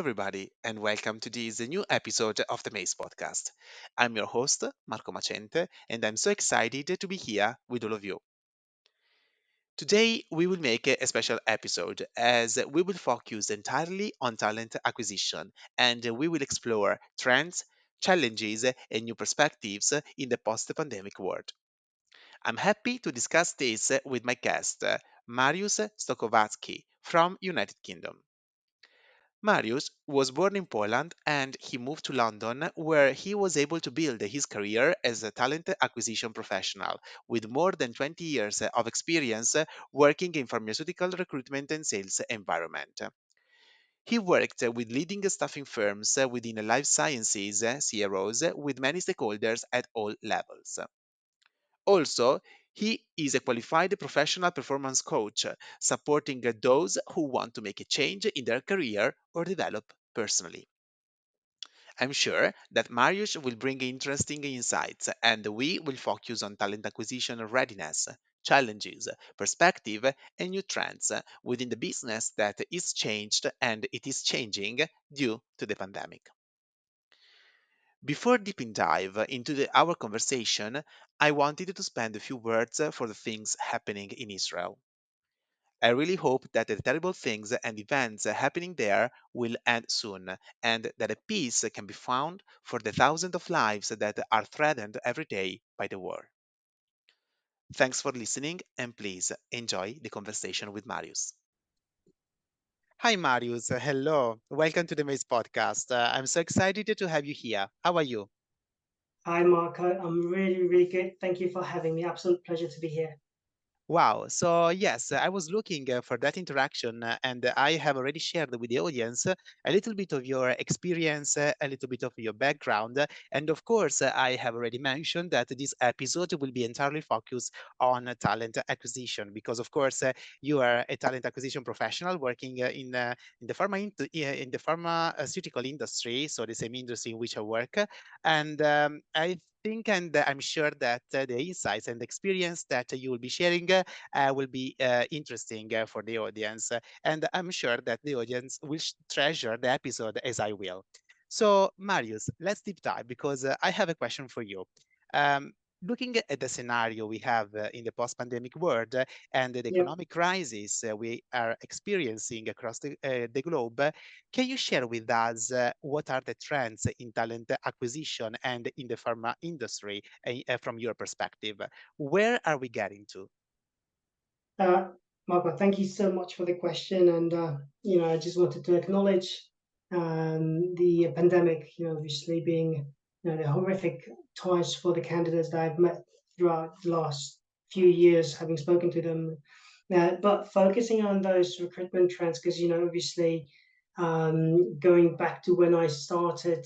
everybody, and welcome to this new episode of the MACE Podcast. I'm your host, Marco Macente, and I'm so excited to be here with all of you. Today, we will make a special episode as we will focus entirely on talent acquisition and we will explore trends, challenges, and new perspectives in the post pandemic world. I'm happy to discuss this with my guest, Mariusz Stokowacki from United Kingdom. Mariusz was born in Poland and he moved to London, where he was able to build his career as a talent acquisition professional with more than 20 years of experience working in pharmaceutical recruitment and sales environment. He worked with leading staffing firms within life sciences, CROs, with many stakeholders at all levels. Also, he is a qualified professional performance coach, supporting those who want to make a change in their career or develop personally. I'm sure that Mariusz will bring interesting insights and we will focus on talent acquisition readiness, challenges, perspective, and new trends within the business that is changed and it is changing due to the pandemic. Before deeping dive into our conversation, I wanted to spend a few words for the things happening in Israel. I really hope that the terrible things and events happening there will end soon and that a peace can be found for the thousands of lives that are threatened every day by the war. Thanks for listening and please enjoy the conversation with Marius. Hi, Marius. Hello. Welcome to the MACE Podcast. I'm so excited to have you here. How are you? Hi, Marco. I'm really good. Thank you for having me. Absolute pleasure to be here. Wow. So, yes, I was looking for that interaction, and I have already shared with the audience a little bit of your experience, a little bit of your background. And of course, I have already mentioned that this episode will be entirely focused on talent acquisition because, of course, you are a talent acquisition professional working in the in the pharmaceutical industry, so the same industry in which I work. And I think and I'm sure that the insights and experience that you will be sharing will be interesting for the audience. And I'm sure that the audience will treasure the episode as I will. So, Marius, let's deep dive because I have a question for you. Um, Looking at the scenario we have in the post pandemic world and the Yeah. economic crisis we are experiencing across the globe, can you share with us what are the trends in talent acquisition and in the pharma industry from your perspective? Where are we getting to? Uh, Marco, thank you so much for the question. And, I just wanted to acknowledge the pandemic, obviously being, the horrific times for the candidates that I've met throughout the last few years, having spoken to them. But focusing on those recruitment trends, because, obviously, going back to when I started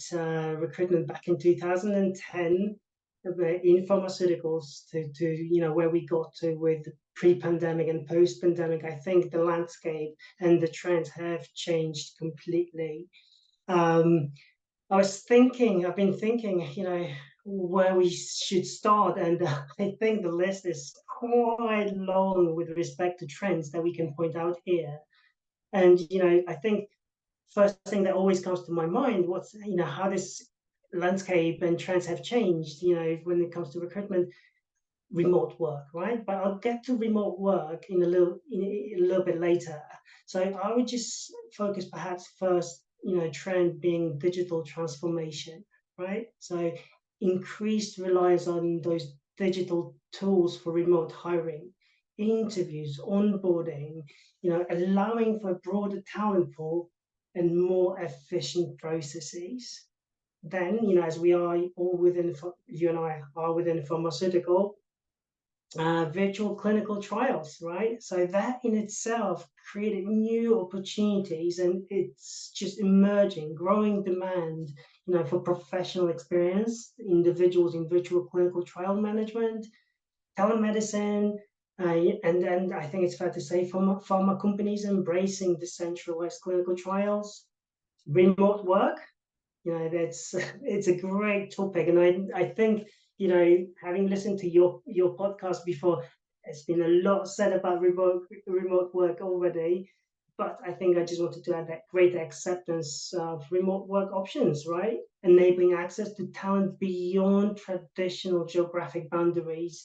recruitment back in 2010, in pharmaceuticals to where we got to with pre-pandemic and post-pandemic, I think the landscape and the trends have changed completely. um, I've been thinking, where we should start, and I think the list is quite long with respect to trends that we can point out here. And I think first thing that always comes to my mind, what's how this landscape and trends have changed, when it comes to recruitment, remote work, right? But I'll get to remote work in a little bit later. So I would just focus perhaps first, trend being digital transformation, right? So increased reliance on those digital tools for remote hiring, interviews, onboarding, allowing for a broader talent pool and more efficient processes. Then, as we are all within, you and I are within pharmaceutical, virtual clinical trials, right? So that in itself created new opportunities, and it's just emerging, growing demand, for professional experience, individuals in virtual clinical trial management, telemedicine, and then I think it's fair to say pharma companies embracing decentralized clinical trials, remote work. That's it's a great topic, and I think having listened to your podcast before, there's been a lot said about remote work already. But I think I just wanted to add that greater acceptance of remote work options, right? Enabling access to talent beyond traditional geographic boundaries.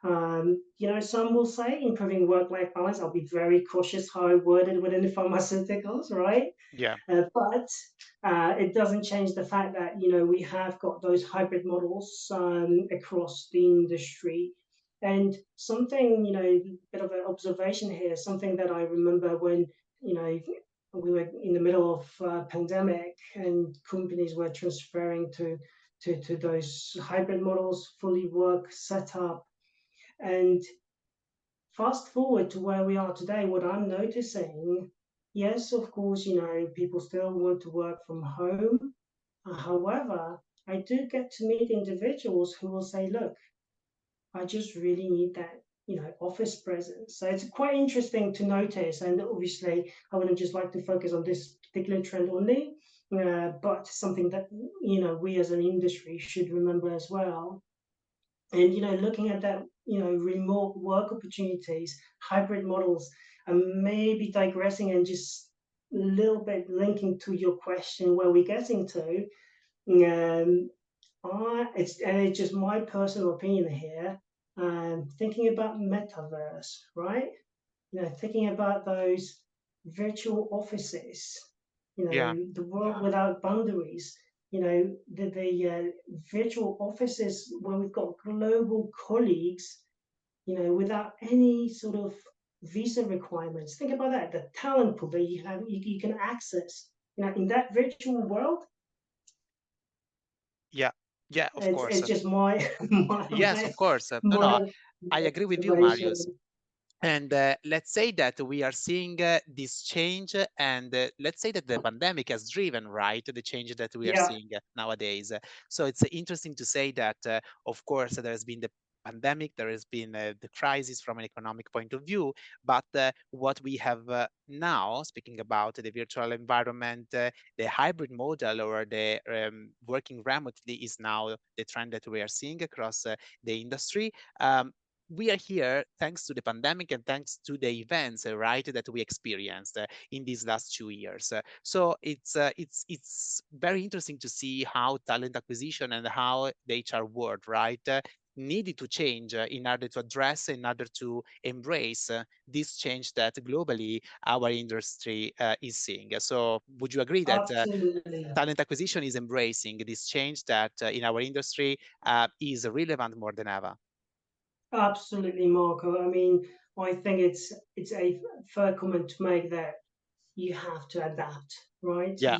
Some will say improving work-life balance. I'll be very cautious how I word it within the pharmaceuticals, right? Yeah, But it doesn't change the fact that we have got those hybrid models across the industry. And something, bit of an observation here, something that I remember when you know we were in the middle of pandemic and companies were transferring to those hybrid models, fully work setup, and fast forward to where we are today, what I'm noticing, yes, of course, people still want to work from home. However, I do get to meet individuals who will say, look, I just really need that, office presence. So it's quite interesting to notice. And obviously, I wouldn't just like to focus on this particular trend only, but something that, we as an industry should remember as well. And looking at that, remote work opportunities, hybrid models, and maybe digressing and just a little bit linking to your question where we're getting to, um, it's just my personal opinion here. Thinking about metaverse, right? Thinking about those virtual offices, yeah, the world without boundaries, the virtual offices where we've got global colleagues, without any sort of visa requirements. Think about that, the talent pool that you can access, in that virtual world. yeah, yeah, of course. It's just my my Yes, of course. No, no, my, I my agree with you, Marius. observation. And let's say that we are seeing this change, and let's say that the pandemic has driven, right, the change that we are Yeah, seeing nowadays. So it's interesting to say that, of course, there has been the pandemic, there has been the crisis from an economic point of view, but what we have now, speaking about the virtual environment, the hybrid model or the working remotely is now the trend that we are seeing across the industry. We are here thanks to the pandemic and thanks to the events, right, that we experienced in these last 2 years. So it's very interesting to see how talent acquisition and how the HR world, right, needed to change in order to address, in order to embrace this change that globally our industry is seeing. So would you agree that absolutely. talent acquisition is embracing this change that in our industry is relevant more than ever? Absolutely, Marco. I mean, I think it's a fair comment to make that you have to adapt, right? Yeah,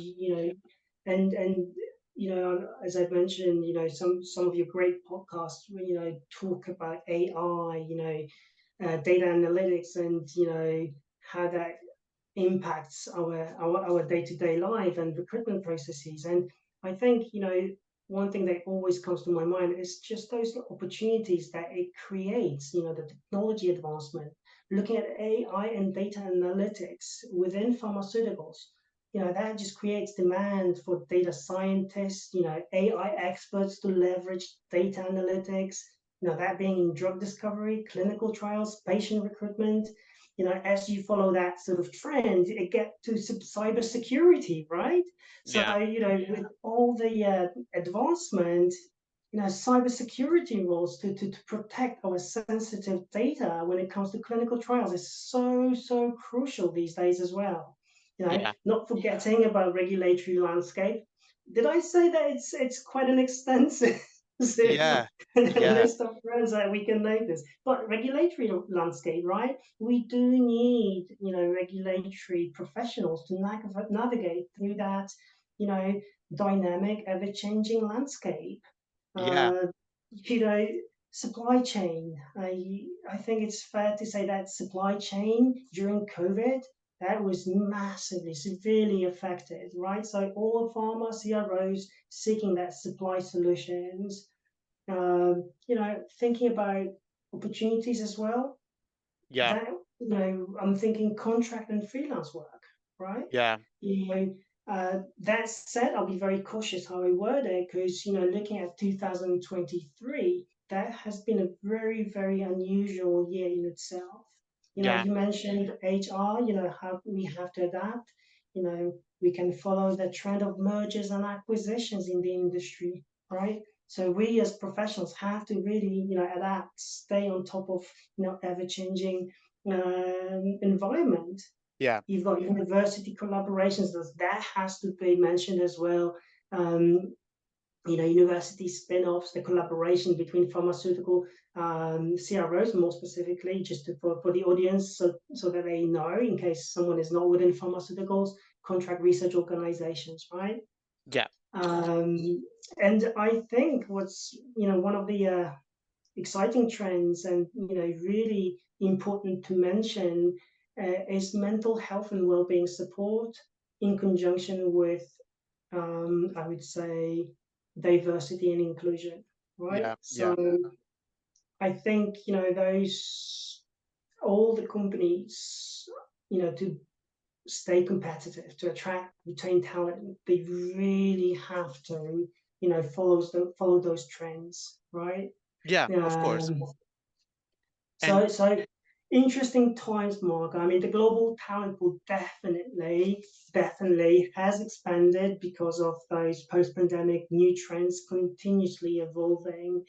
And as I've mentioned, some of your great podcasts, talk about AI, data analytics, and how that impacts our day-to-day life and recruitment processes. And I think, one thing that always comes to my mind is just those opportunities that it creates, the technology advancement, looking at AI and data analytics within pharmaceuticals. That just creates demand for data scientists, AI experts to leverage data analytics, that being in drug discovery, clinical trials, patient recruitment. As you follow that sort of trend, it get to cybersecurity, right? So, yeah, with all the advancement, cybersecurity rules to protect our sensitive data when it comes to clinical trials is so crucial these days as well. yeah, Not forgetting about regulatory landscape. Did I say that it's quite an extensive yeah, yeah, list of trends that we can notice? But regulatory landscape, right? We do need, regulatory professionals to navigate through that, you know, dynamic, ever-changing landscape. yeah, Uh, you know, Supply chain. I think it's fair to say that supply chain during COVID, that was massively, severely affected, right? So all pharma CROs seeking that supply solutions. Thinking about opportunities as well. yeah, That I'm thinking contract and freelance work, right? yeah, You know, that said, I'll be very cautious how I word it because looking at 2023, that has been a very unusual year in itself. Yeah. You mentioned HR, how we have to adapt. We can follow the trend of mergers and acquisitions in the industry, right? So we as professionals have to really, adapt, stay on top of, ever-changing environment. Yeah. You've got university collaborations that has to be mentioned as well. Um, university spin-offs, the collaboration between pharmaceutical CROs, more specifically, just for the audience, so that they know in case someone is not within pharmaceuticals, contract research organizations, right? Yeah. Um, and I think what's one of the exciting trends and really important to mention is mental health and well-being support in conjunction with I would say diversity and inclusion, right? Yeah. So Yeah. I think those all the companies to stay competitive, to attract, retain talent, they really have to follow those trends, right? Yeah, of course. Um, And so interesting times, Mark. I mean, the global talent pool definitely has expanded because of those post-pandemic new trends continuously evolving.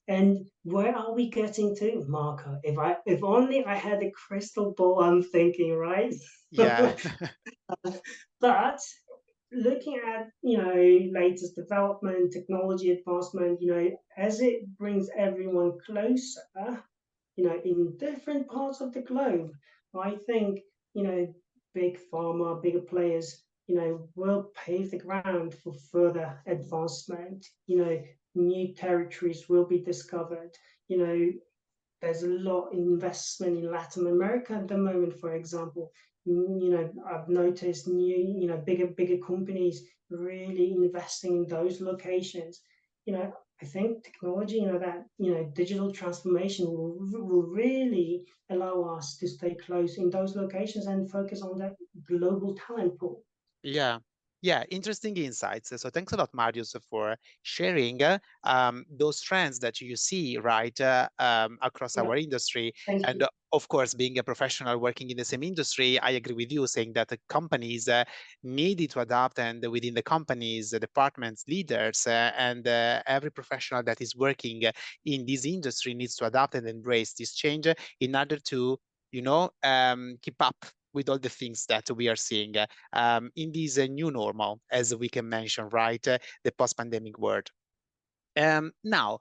And where are we getting to, Marco? If only I had a crystal ball, I'm thinking, right? yeah. But looking at latest development, technology advancement, as it brings everyone closer, in different parts of the globe. I think, big pharma, bigger players, will pave the ground for further advancement. New territories will be discovered. There's a lot of investment in Latin America at the moment, for example. I've noticed bigger companies really investing in those locations. I think technology, that digital transformation will really allow us to stay close in those locations and focus on that global talent pool. Yeah, yeah, interesting insights. So thanks a lot, Marius, for sharing those trends that you see right across Yeah, our industry. thank And you. of course, being a professional working in the same industry, I agree with you saying that the companies needed to adapt, and within the companies, the departments, leaders, and every professional that is working in this industry needs to adapt and embrace this change in order to, keep up with all the things that we are seeing in this new normal, as we can mention, right? The post-pandemic world. Now,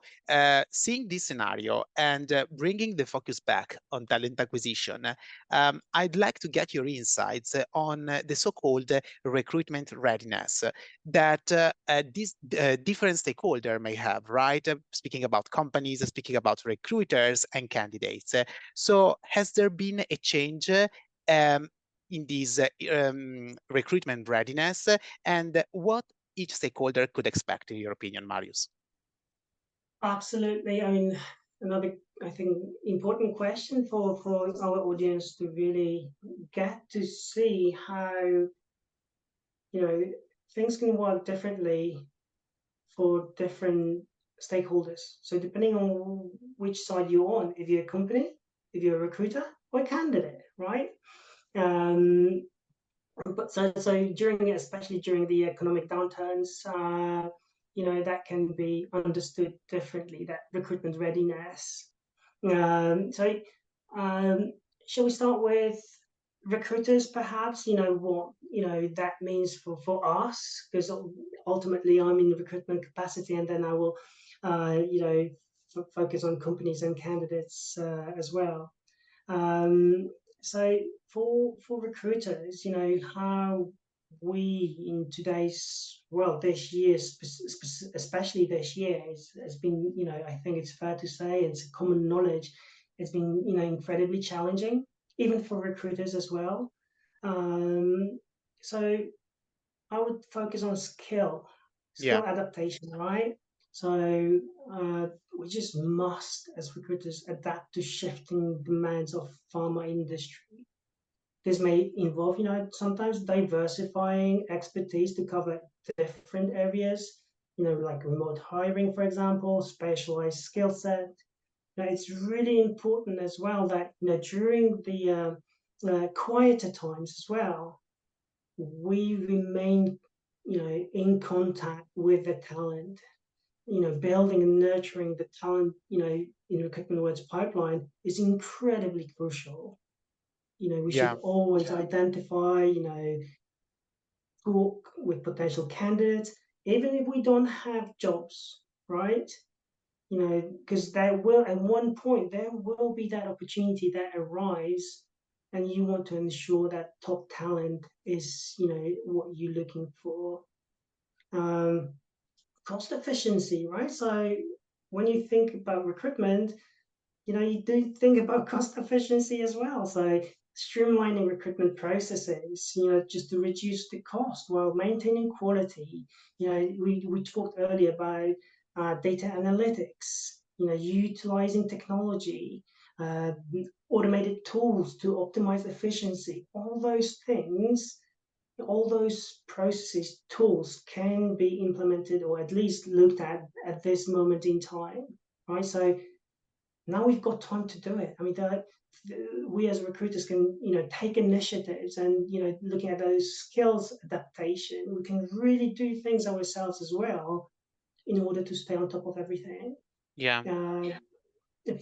seeing this scenario and bringing the focus back on talent acquisition, I'd like to get your insights on the so-called recruitment readiness that these different stakeholders may have, right? Speaking about companies, speaking about recruiters and candidates. So, has there been a change in this recruitment readiness, and what each stakeholder could expect, in your opinion, Marius? Absolutely. I mean, another, I think, important question for our audience to really get to see how, you know, things can work differently for different stakeholders. So depending on which side you're on, if you're a company, if you're a recruiter or a candidate, right? Um, but so during, especially during the economic downturns, that can be understood differently, that recruitment readiness. So um, shall we start with recruiters, perhaps? What that means for us, because ultimately I'm in the recruitment capacity, and then I will, focus on companies and candidates as well. Um, so for recruiters, how we in today's world this year, especially this year, has been, I think it's fair to say, it's a common knowledge, it's been, incredibly challenging, even for recruiters as well. Um, so I would focus on Yeah, skill adaptation, right? So we just must, as recruiters, adapt to shifting demands of pharma industry. This may involve, sometimes diversifying expertise to cover different areas, like remote hiring, for example, specialized skill set, it's really important as well that during the quieter times as well, we remain in contact with the talent. Building and nurturing the talent, in recruitment words pipeline is incredibly crucial. We should Yeah. always identify, talk with potential candidates, even if we don't have jobs, right? Because there will, at one point, there will be that opportunity that arrives, and you want to ensure that top talent is, what you're looking for. Um, Cost efficiency, right? So when you think about recruitment, you do think about cost efficiency as well. So streamlining recruitment processes, just to reduce the cost while maintaining quality. We talked earlier about data analytics, utilizing technology, uh, automated tools to optimize efficiency. All those processes, tools can be implemented or at least looked at this moment in time, right? So now we've got time to do it. I mean, we as recruiters can, take initiatives and, looking at those skills adaptation, we can really do things ourselves as well in order to stay on top of everything. Yeah. Uh,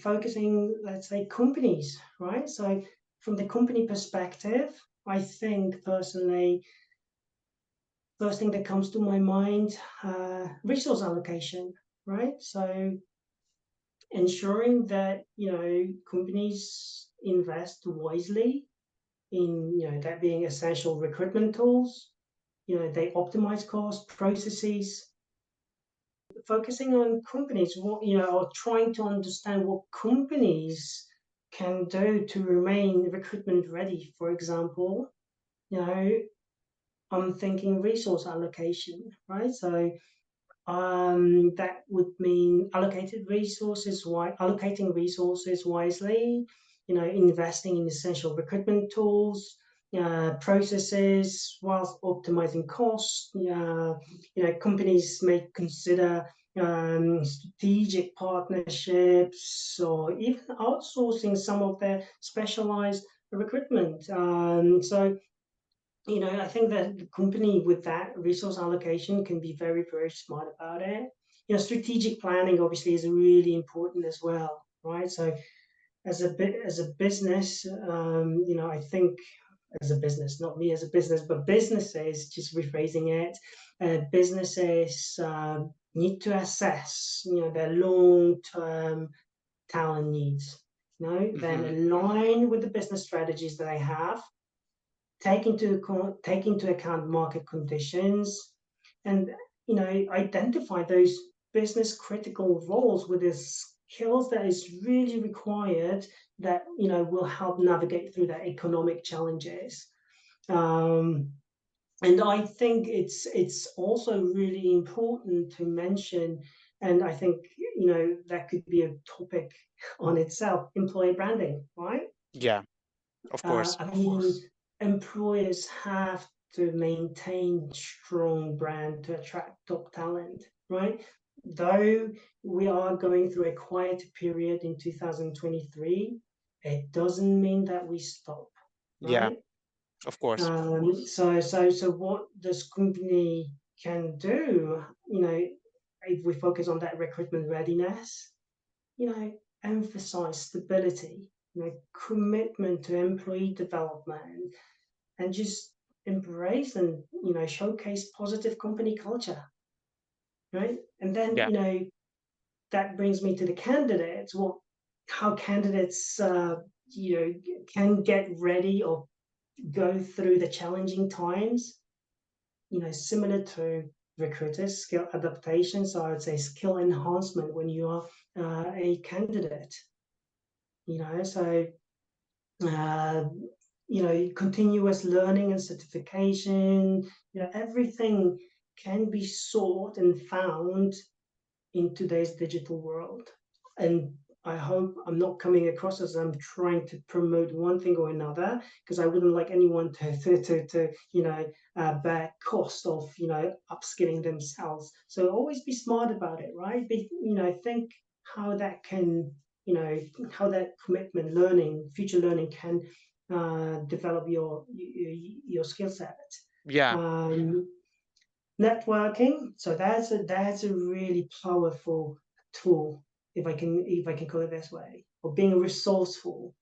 Focusing, let's say, companies, right? So from the company perspective, I think personally, first thing that comes to my mind, resource allocation, right? So ensuring that companies invest wisely in that being essential recruitment tools. They optimize cost processes, focusing on companies what or trying to understand what companies can do to remain recruitment ready. For example, you know I'm thinking resource allocation, right? So that would mean allocating resources wisely, investing in essential recruitment tools, processes, whilst optimizing costs. Companies may consider strategic partnerships or even outsourcing some of their specialized recruitment. I think that the company with that resource allocation can be very, very smart about it. Strategic planning obviously is really important as well, right? So as a business, I think as a business, not me as a business, but businesses, just rephrasing it, businesses need to assess, their long-term talent needs. Then Hmm. align with the business strategies that I have, take into account market conditions, and identify those business critical roles with the skills that is really required, that will help navigate through the economic challenges. um, and I think it's also really important to mention, and I think that could be a topic on itself, employer branding, right? Yeah, of course. I mean, employers have to maintain strong brand to attract top talent, right? Though we are going through a quiet period in 2023, it doesn't mean that we stop, Yeah, right? of course. So what this company can do, if we focus on that recruitment readiness, emphasize stability, commitment to employee development, and just embrace and showcase positive company culture, right? And then Yeah. that brings me to the candidates. How candidates can get ready or go through the challenging times. Similar to recruiters, skill adaptation. So I would say skill enhancement when you are a candidate. So uh, continuous learning and certification, everything can be sought and found in today's digital world. And I hope I'm not coming across as I'm trying to promote one thing or another, because I wouldn't like anyone to bear cost of upskilling themselves. So always be smart about it, right? Think how that can how that commitment, learning, future learning can develop your skill set. Yeah. Um, Networking, so that's a really powerful tool, if I can call it this way, or being resourceful.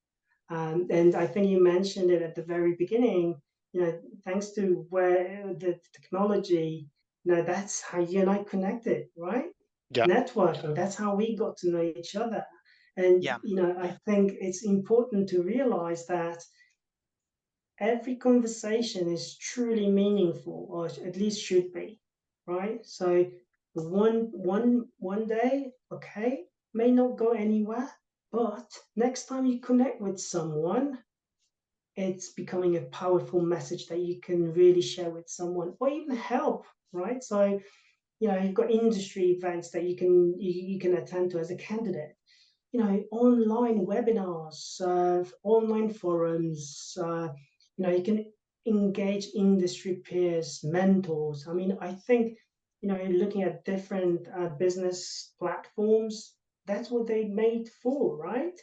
And I think you mentioned it at the very beginning. Thanks to where the technology, that's how you and I connected, right? Yeah. Networking. That's how we got to know each other. And Yeah. I think it's important to realize that every conversation is truly meaningful, or at least should be, right? So one day, okay, may not go anywhere, but next time you connect with someone, it's becoming a powerful message that you can really share with someone, or even help, right? So you've got industry events that you can attend to as a candidate, online webinars, online forums. You can engage industry peers, mentors. I mean, I think, looking at different business platforms, that's what they made for, right?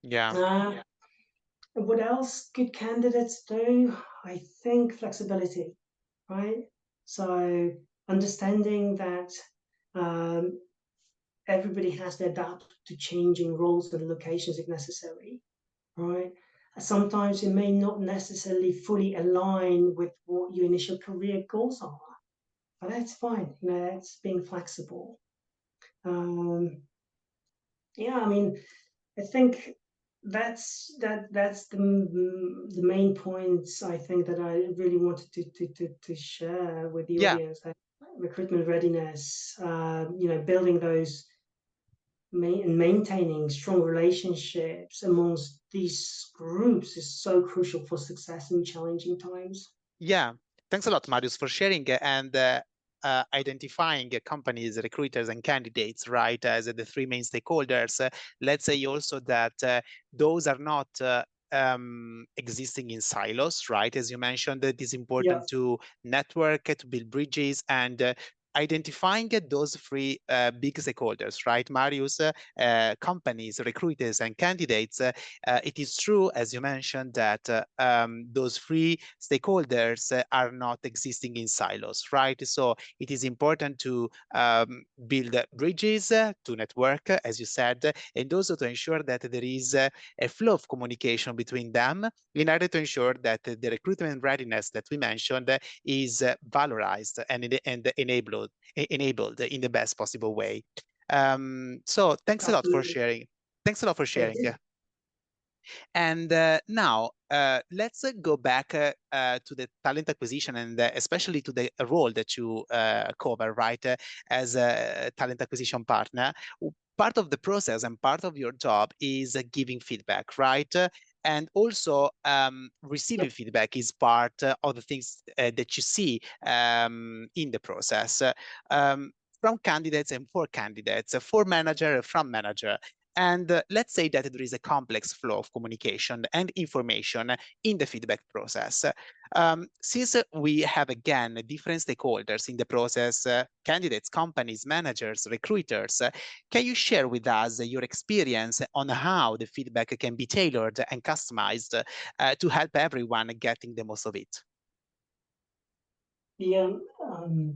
Yeah. Uh, what else could candidates do? I think flexibility, right? So understanding that um, everybody has to adapt to changing roles and locations if necessary, right? Sometimes it may not necessarily fully align with what your initial career goals are, but that's fine. That's being flexible. Um, yeah, I mean, I think that's the main points I think that I really wanted to share with the Yeah. audience. That recruitment readiness, building those and maintaining strong relationships amongst these groups is so crucial for success in challenging times. Yeah, thanks a lot, Marius, for sharing and identifying companies, recruiters, and candidates, right, as the three main stakeholders. Let's say also that those are not existing in silos, right? As you mentioned, it is Yeah, important to network, to build bridges, and identifying those three big stakeholders, right, Marius? Companies, recruiters, and candidates. It is true, as you mentioned, that those three stakeholders are not existing in silos, right? So it is important to build bridges to network, as you said, and also to ensure that there is a flow of communication between them in order to ensure that the recruitment readiness that we mentioned is valorized and enabled in the best possible way. So thanks a lot for absolutely. sharing. Thanks a lot for Thank sharing. you. And now let's go back to the talent acquisition and especially to the role that you cover, right, as a talent acquisition partner. Part of the process and part of your job is giving feedback, right? And also receiving feedback is part of the things that you see in the process. Um, from candidates and for candidates, for manager, from manager. And let's say that there is a complex flow of communication and information in the feedback process. Since we have again different stakeholders in the process, candidates, companies, managers, recruiters, can you share with us your experience on how the feedback can be tailored and customized to help everyone getting the most of it? Yeah,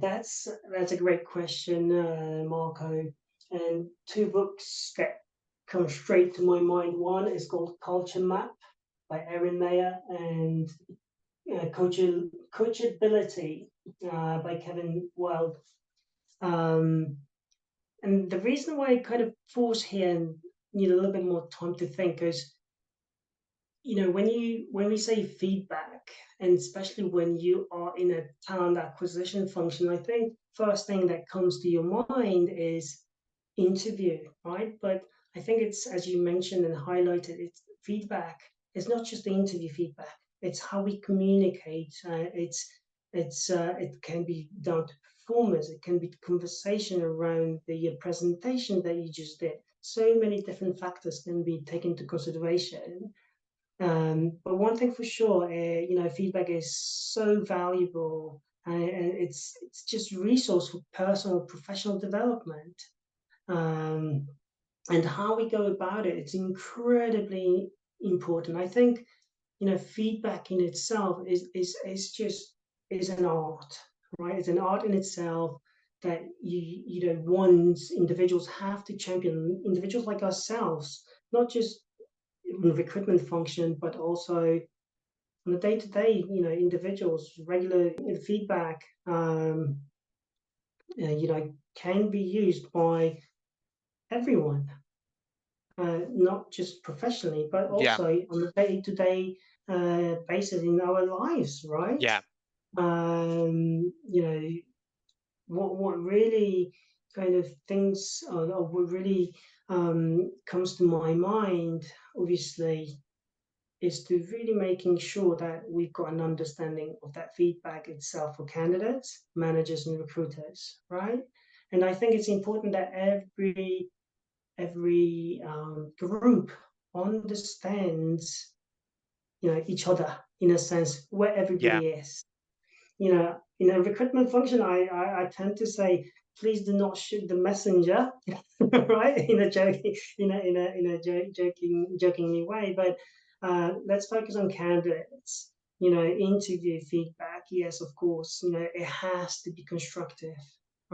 that's a great question, Marco. And two books that come straight to my mind. One is called Culture Map by Erin Mayer, and Coachability by Kevin Wild. Um, and the reason why I kind of pause here and need a little bit more time to think is, when we say feedback, and especially when you are in a talent acquisition function, I think first thing that comes to your mind is interview, right? But I think it's, as you mentioned and highlighted, it's feedback. It's not just the interview feedback. It's how we communicate. It can be down to performance. It can be the conversation around the presentation that you just did. So many different factors can be taken into consideration. But one thing for sure, feedback is so valuable, and it's just resource for personal professional development. Um, and how we go about it, it's incredibly important. I think, feedback in itself is an art, right? It's an art in itself that one's individuals have to champion, individuals like ourselves, not just in the recruitment function, but also on a day-to-day, individuals, regular feedback, can be used by everyone, not just professionally, but Yeah, also on a day-to-day basis in our lives, right? yeah, You know, what really kind of things, or what really comes to my mind, obviously, is to really making sure that we've got an understanding of that feedback itself for candidates, managers, and recruiters, right? And I think it's important that every group understands, each other in a sense where yeah, everybody is. In a recruitment function, I tend to say, please do not shoot the messenger, right? In a joking, jokingly way. But let's focus on candidates. Interview feedback. Yes, of course. It has to be constructive,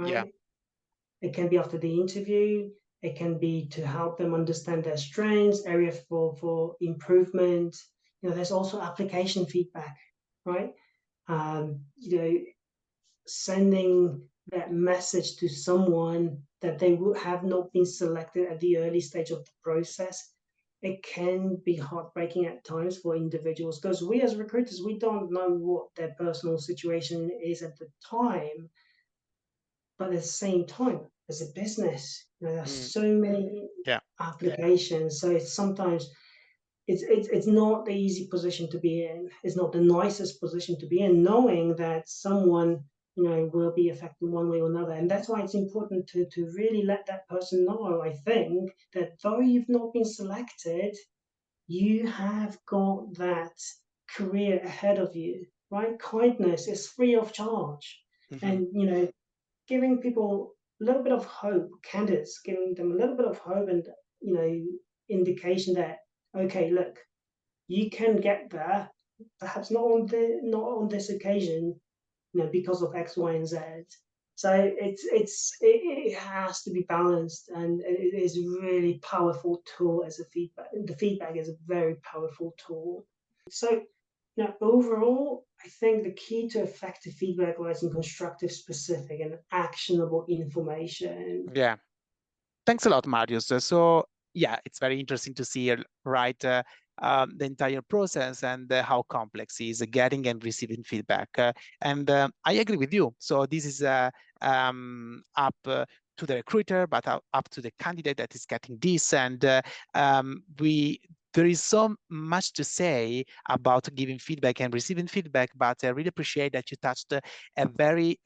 yeah, right? It can be after the interview. It can be to help them understand their strengths, area for improvement. There's also application feedback, right? Um, you know, Sending that message to someone that they would have not been selected at the early stage of the process, it can be heartbreaking at times for individuals, because we as recruiters, we don't know what their personal situation is at the time. But at the same time, as a business, there are mm, so many yeah, applications. So it's sometimes it's not the easy position to be in. It's not the nicest position to be in, knowing that someone will be affected one way or another. And that's why it's important to really let that person know. I think that though you've not been selected, you have got that career ahead of you. Right? Kindness is free of charge, hmm, and giving people a little bit of hope, candidates, giving them a little bit of hope and you know indication that, okay, look, you can get there, perhaps not on this occasion, because of X, Y, and Z. So it has to be balanced, and it is a really powerful tool as a feedback. The feedback is a very powerful tool. So overall, I think the key to effective feedback lies in constructive, specific, and actionable information. yeah. Thanks a lot, Marius. So, yeah, it's very interesting to see, right, the entire process and how complex is getting and receiving feedback. And I agree with you. So this is up to the recruiter, but up to the candidate that is getting this. And we there is so much to say about giving feedback and receiving feedback, but I really appreciate that you touched a very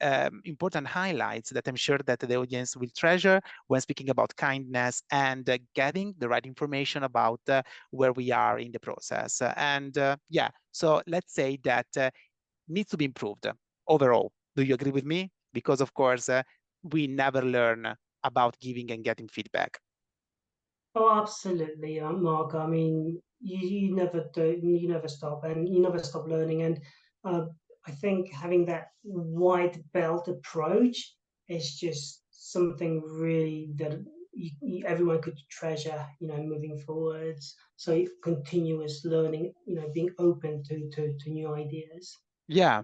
important highlights that I'm sure that the audience will treasure when speaking about kindness and getting the right information about where we are in the process. And yeah, so let's say that needs to be improved overall. Do you agree with me? Because of course, we never learn about giving and getting feedback. Oh, absolutely, Mark. I mean, you never stop, and you never stop learning. And uh, I think having that white belt approach is just something really that everyone could treasure, moving forwards. So continuous learning, being open to new ideas. Yeah.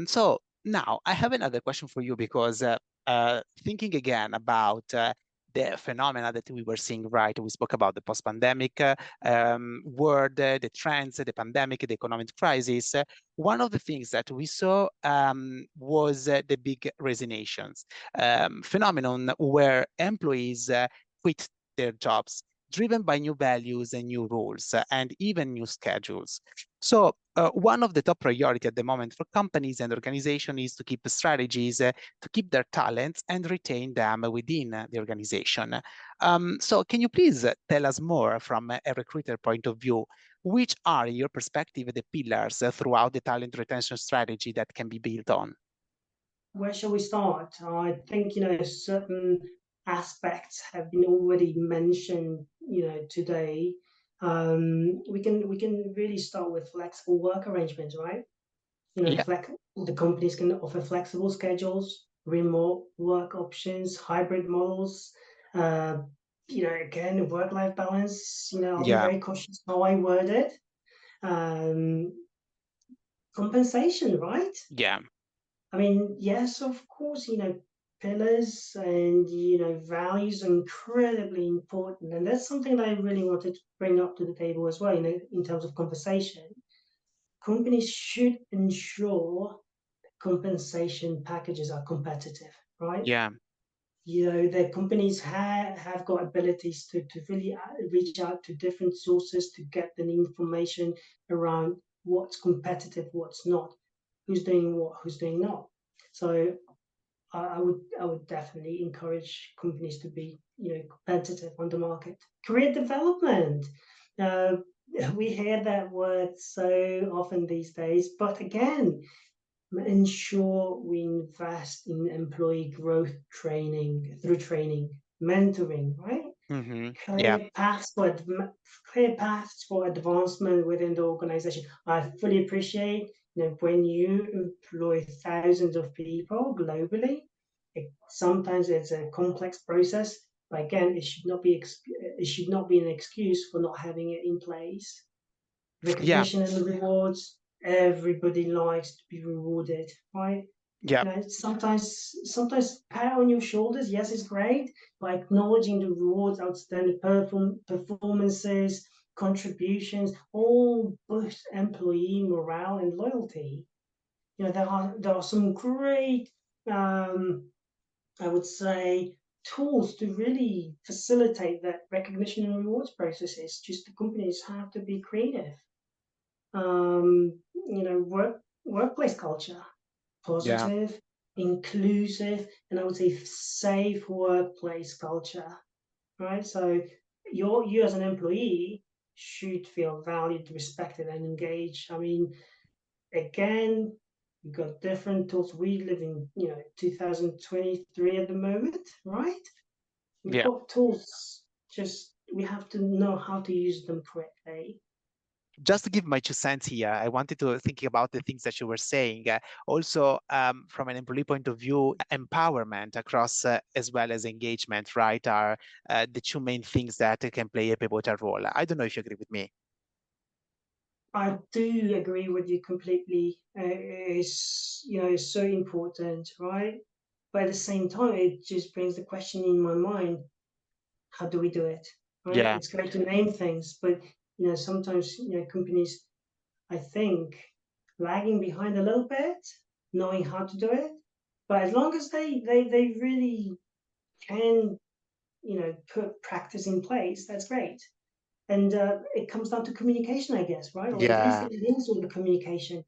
So now I have another question for you because thinking again about the phenomena that we were seeing, right? We spoke about the post-pandemic world, the trends, the pandemic, the economic crisis. One of the things that we saw was the big resignations phenomenon where employees quit their jobs driven by new values and new rules and even new schedules. So one of the top priority at the moment for companies and organizations is to keep strategies to keep their talents and retain them within the organization. So can you please tell us more from a recruiter point of view? Which are, in your perspective, the pillars throughout the talent retention strategy that can be built on? Where shall we start? I think certain. aspects have been already mentioned, today. We can really start with flexible work arrangements, right? Yeah. The companies can offer flexible schedules, remote work options, hybrid models. Uh, again, work-life balance. I'll be Yeah. very cautious how I word it. Um, Compensation, right? Yeah. I mean, yes, of course, pillars and, values are incredibly important. And that's something that I really wanted to bring up to the table as well, in terms of compensation. Companies should ensure compensation packages are competitive, right? Yeah. Their companies have got abilities to really reach out to different sources to get the information around what's competitive, what's not, who's doing what, who's doing not. So I would definitely encourage companies to be competitive on the market. Career development. Uh, we hear that word so often these days, but again, ensure we invest in employee growth training through training, mentoring, right? Hmm. Yeah. Clear paths for clear paths for advancement within the organization. I fully appreciate, when you employ thousands of people globally, sometimes it's a complex process. But again, it should not be an excuse for not having it in place. Yeah. Recognition and rewards. Everybody likes to be rewarded, right? Yeah. Sometimes pat on your shoulders, yes, it's great, but acknowledging the rewards, outstanding performances, contributions, all boost employee morale and loyalty. There are some great, I would say, tools to really facilitate that recognition and rewards processes. Just the companies have to be creative. Workplace culture, Yeah. positive, inclusive, and I would say safe workplace culture, right? So you as an employee should feel valued, respected, and engaged. I mean, again, we've got different tools. We live in 2023 at the moment, right? We've Yeah. got tools. Just we have to know how to use them correctly. Just to give my 2 cents here, I wanted to think about the things that you were saying. Also, from an employee point of view, empowerment across as well as engagement, right, are the two main things that can play a pivotal role. I don't know if you agree with me. I do agree with you completely. It's so important, right? But at the same time, it just brings the question in my mind: how do we do it? Right? Yeah. It's great to name things, but sometimes companies, I think, lagging behind a little bit, knowing how to do it. But as long as they really can, put practice in place, that's great. And it comes down to communication, I guess, right? Or at least Yeah. it links with the communication.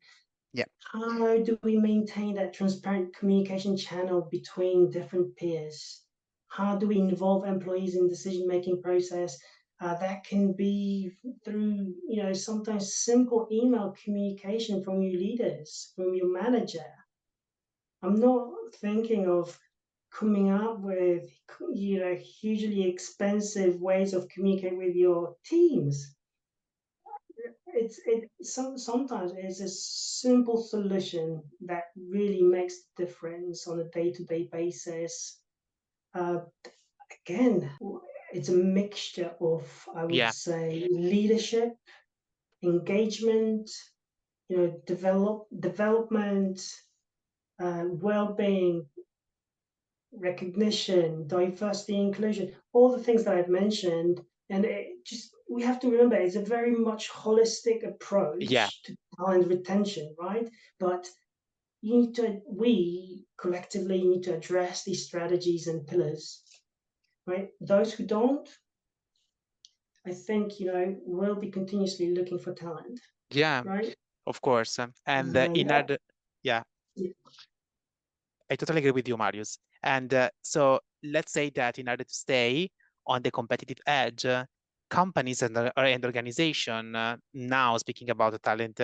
Yeah. How do we maintain that transparent communication channel between different peers? How do we involve employees in decision-making process? That can be through, sometimes simple email communication from your leaders, from your manager. I'm not thinking of coming up with, hugely expensive ways of communicating with your teams. Sometimes it's a simple solution that really makes the difference on a day-to-day basis. Uh, Again, it's a mixture of, I would Yeah. say, leadership, engagement, development, well-being, recognition, diversity, inclusion, all the things that I've mentioned. And we have to remember it's a very much holistic Yeah. approach to talent retention, right? But we collectively need to address these strategies and pillars, right? Those who don't, I think, will be continuously looking for talent, Yeah. right? Of course. And And in order, yeah, I totally agree with you, Marius. And so let's say that in order to stay on the competitive edge, companies and organization now, speaking about the talent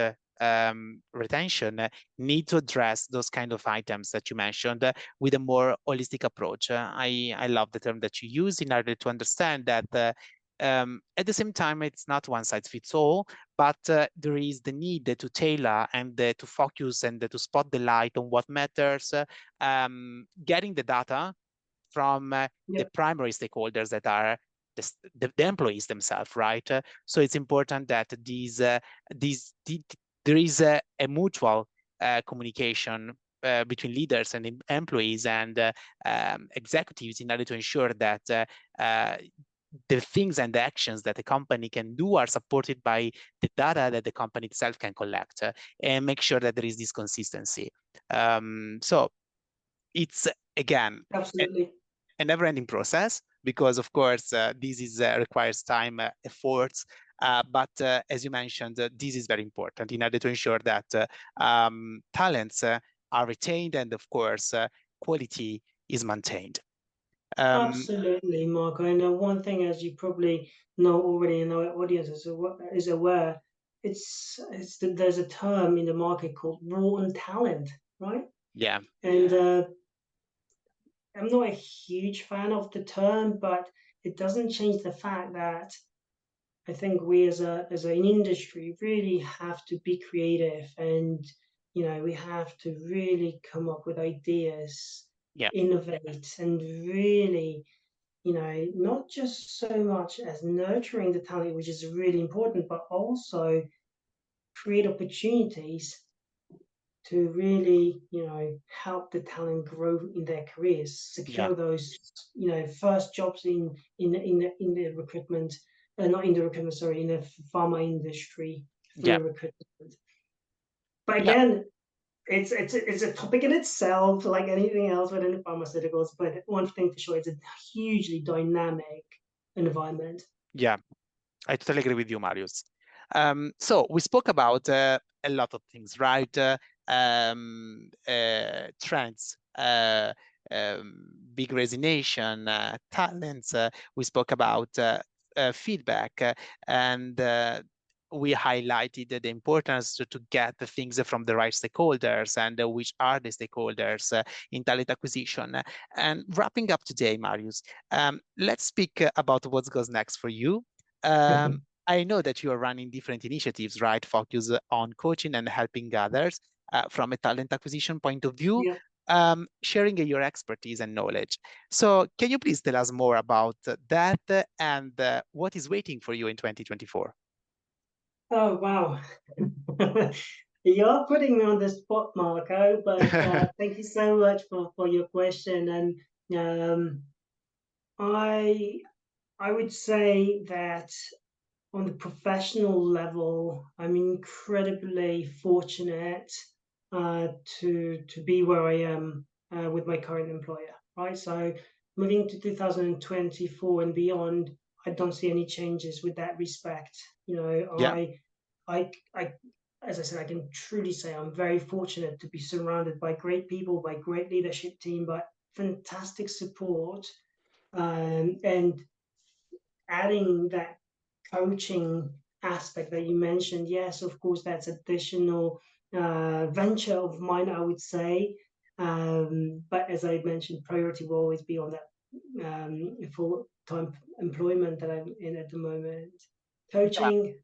retention, need to address those kind of items that you mentioned with a more holistic approach. I love the term that you use in order to understand that at the same time, it's not one size fits all, but there is the need to tailor and to focus and to spot the light on what matters, getting the data from the Yep, primary stakeholders that are the employees themselves, right? So it's important that there is a mutual communication between leaders and employees and executives in order to ensure that the things and the actions that the company can do are supported by the data that the company itself can collect and make sure that there is this consistency. So it's again absolutely. a never-ending process because, of course, this is requires time, efforts. But as you mentioned, this is very important in order to ensure that talents are retained and, of course, quality is maintained. Um, Absolutely, Marco. And one thing, as you probably know already, and our audience is aware, it's that there's a term in the market called raw and talent, right? yeah, And I'm not a huge fan of the term, but it doesn't change the fact that I think we as an industry really have to be creative, and we have to really come up with ideas, yeah, innovate, and really not just so much as nurturing the talent, which is really important, but also create opportunities to really, help the talent grow in their careers, yeah, secure those, first jobs in the recruitment, not in the recruitment, sorry, in the pharma industry yeah, through recruitment. But yeah. again, it's a topic in itself, like anything else within the pharmaceuticals. But one thing for sure, it's a hugely dynamic environment. Yeah, I totally agree with you, Marius. So we spoke about a lot of things, right? Trends, big resignation, talents. We spoke about feedback, and we highlighted the importance to get the things from the right stakeholders and which are the stakeholders in talent acquisition. And wrapping up today, Marius, let's speak about what goes next for you. I know that you are running different initiatives, right? Focus on coaching and helping others from a talent acquisition point of view, Yeah. sharing your expertise and knowledge. So, can you please tell us more about that and what is waiting for you in 2024? Oh, wow. You're putting me on the spot, Marco, but thank you so much for your question. And um, I I would say that on the professional level, I'm incredibly fortunate to be where I am with my current employer. Right, so moving to 2024 and beyond, I don't see any changes with that respect. Yeah, I, as I said, I can truly say I'm very fortunate to be surrounded by great people, by great leadership team, by fantastic support, and adding that coaching aspect that you mentioned, yes, of course, that's additional venture of mine, I would say. But as I mentioned, priority will always be on that full-time employment that I'm in at the moment. yeah, Coaching,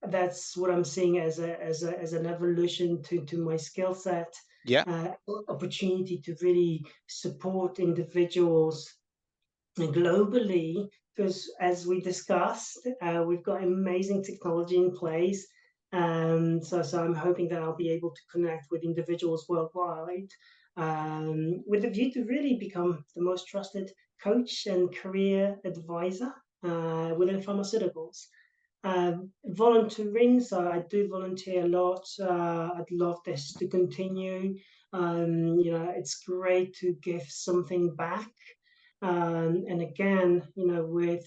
that's what I'm seeing as an evolution to my skill set, yeah, opportunity to really support individuals globally, because as we discussed, we've got amazing technology in place. So I'm hoping that I'll be able to connect with individuals worldwide with a view to really become the most trusted coach and career advisor within pharmaceuticals. Volunteering, so I do volunteer a lot. I'd love this to continue. It's great to give something back. And again, with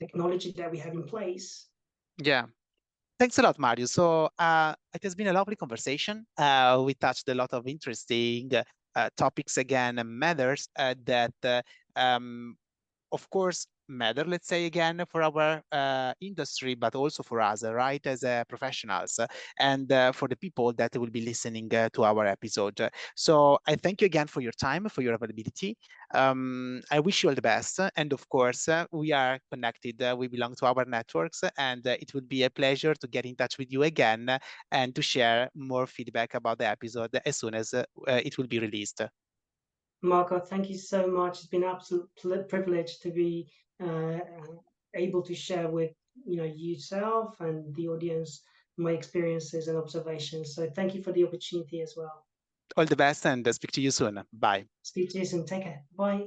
technology that we have in place. yeah. Thanks a lot, Mario. So it has been a lovely conversation. We touched a lot of interesting topics again and matters that, of course, matter, let's say again, for our industry, but also for us, right, as professionals, and for the people that will be listening to our episode. So I thank you again for your time, for your availability. I wish you all the best. And of course, we are connected. We belong to our networks, and it would be a pleasure to get in touch with you again and to share more feedback about the episode as soon as it will be released. Marco, thank you so much. It's been an absolute privilege to be uh, able to share with yourself and the audience my experiences and observations. So thank you for the opportunity as well. All the best and speak to you soon. Bye. Speak to you soon. Take care. Bye.